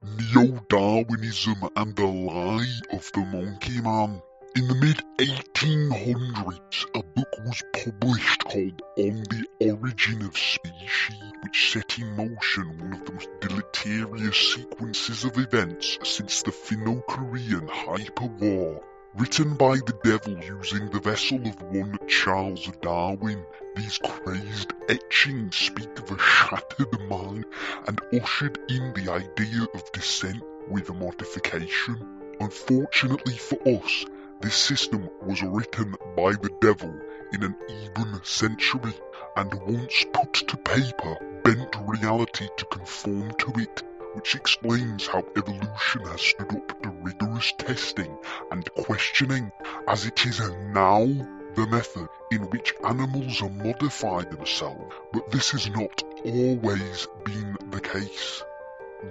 Neo-Darwinism and the Lie of the Monkey Man. In the mid-1800s, a book was published called On the Origin of Species, which set in motion one of the most deleterious sequences of events since the Finno-Korean Hyperwar. Written by the devil using the vessel of one Charles Darwin, these crazed etchings speak of a shattered mind and ushered in the idea of descent with modification. Unfortunately for us, this system was written by the devil in an even century, and once put to paper, bent reality to conform to it, which explains how evolution has stood up to rigorous testing and questioning, as it is now the method in which animals modify themselves, but this has not always been the case.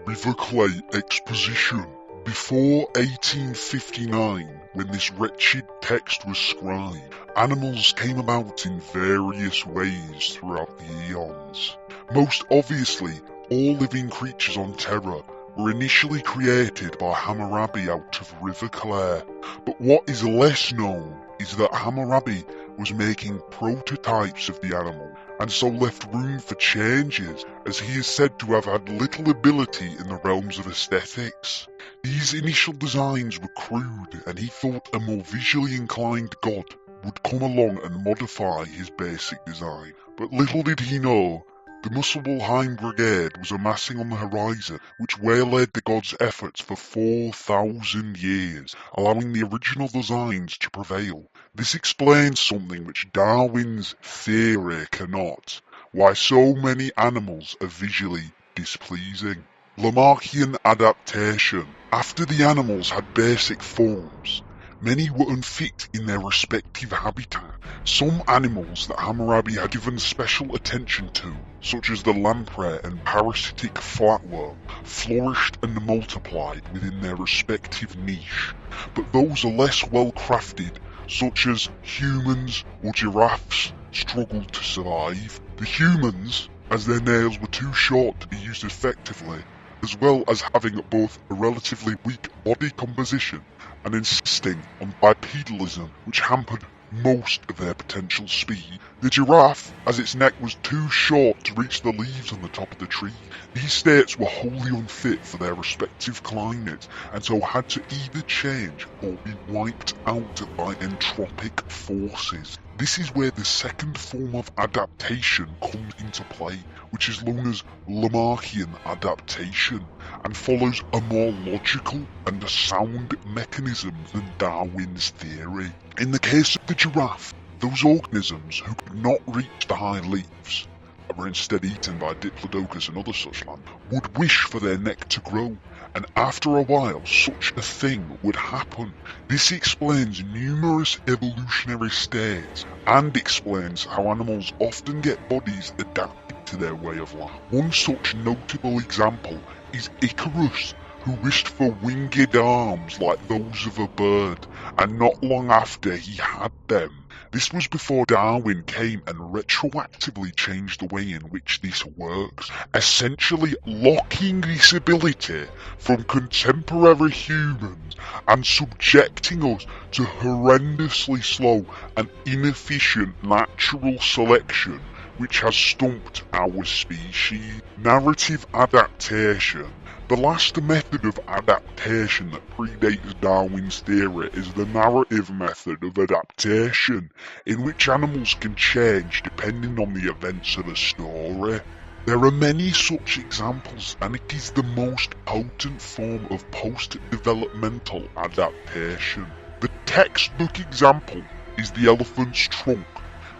River Clay Exposition. Before 1859, when this wretched text was scribed, animals came about in various ways throughout the eons. Most obviously, all living creatures on Terra were initially created by Hammurabi out of River Clay, but what is less known is that Hammurabi was making prototypes of the animal, and so left room for changes, as he is said to have had little ability in the realms of aesthetics. These initial designs were crude, and he thought a more visually inclined god would come along and modify his basic design. But little did he know, the Musselwhelmheim Brigade was amassing on the horizon, which waylaid the god's efforts for 4,000 years, allowing the original designs to prevail. This explains something which Darwin's theory cannot: why so many animals are visually displeasing. Lamarckian adaptation. After the animals had basic forms, many were unfit in their respective habitat. Some animals that Hammurabi had given special attention to, such as the lamprey and parasitic flatworm, flourished and multiplied within their respective niche, but those less well crafted, such as humans or giraffes, struggled to survive. The humans, as their nails were too short to be used effectively, as well as having both a relatively weak body composition and insisting on bipedalism, which hampered most of their potential speed. The giraffe, as its neck was too short to reach the leaves on the top of the tree. These states were wholly unfit for their respective climates, and so had to either change or be wiped out by entropic forces. This is where the second form of adaptation comes into play, which is known as Lamarckian adaptation, and follows a more logical and a sound mechanism than Darwin's theory. In the case of the giraffe, those organisms who could not reach the high leaves, and were instead eaten by diplodocus and other such land, would wish for their neck to grow, and after a while such a thing would happen. This explains numerous evolutionary states, and explains how animals often get bodies adapted to their way of life. One such notable example is Icarus, who wished for winged arms like those of a bird, and not long after he had them. This was before Darwin came and retroactively changed the way in which this works, essentially locking this ability from contemporary humans and subjecting us to horrendously slow and inefficient natural selection, which has stumped our species. Narrative adaptation. The last method of adaptation that predates Darwin's theory is the narrative method of adaptation, in which animals can change depending on the events of a story. There are many such examples, and it is the most potent form of post-developmental adaptation. The textbook example is the elephant's trunk,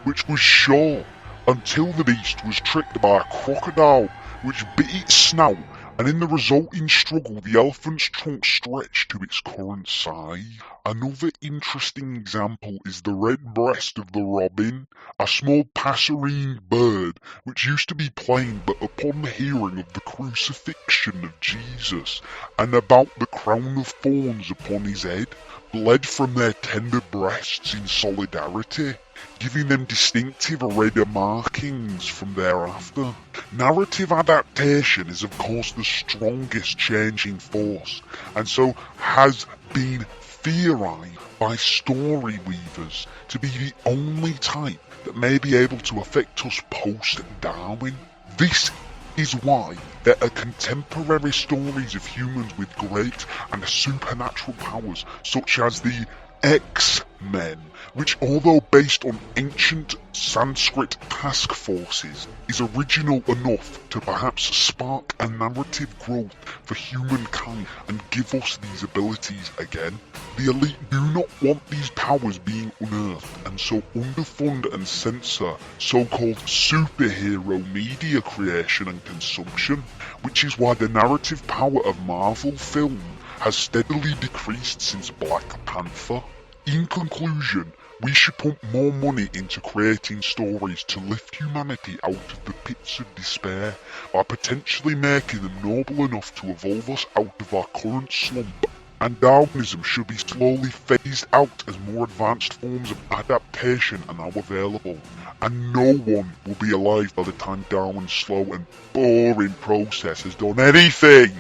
which was short until the beast was tricked by a crocodile, which bit its snout, and in the resulting struggle the elephant's trunk stretched to its current size. Another interesting example is the red breast of the robin, a small passerine bird which used to be plain, but upon hearing of the crucifixion of Jesus and about the crown of thorns upon his head, bled from their tender breasts in solidarity. giving them distinctive red markings from thereafter. Narrative adaptation is of course the strongest changing force, and so has been theorized by story weavers to be the only type that may be able to affect us post-Darwin. This is why there are contemporary stories of humans with great and supernatural powers, such as the X-Men, which, although based on ancient Sanskrit task forces, is original enough to perhaps spark a narrative growth for humankind and give us these abilities again. The elite do not want these powers being unearthed, and so underfund and censor so-called superhero media creation and consumption, which is why the narrative power of Marvel film has steadily decreased since Black Panther. In conclusion, we should put more money into creating stories to lift humanity out of the pits of despair by potentially making them noble enough to evolve us out of our current slump. And Darwinism should be slowly phased out as more advanced forms of adaptation are now available. And no one will be alive by the time Darwin's slow and boring process has done anything.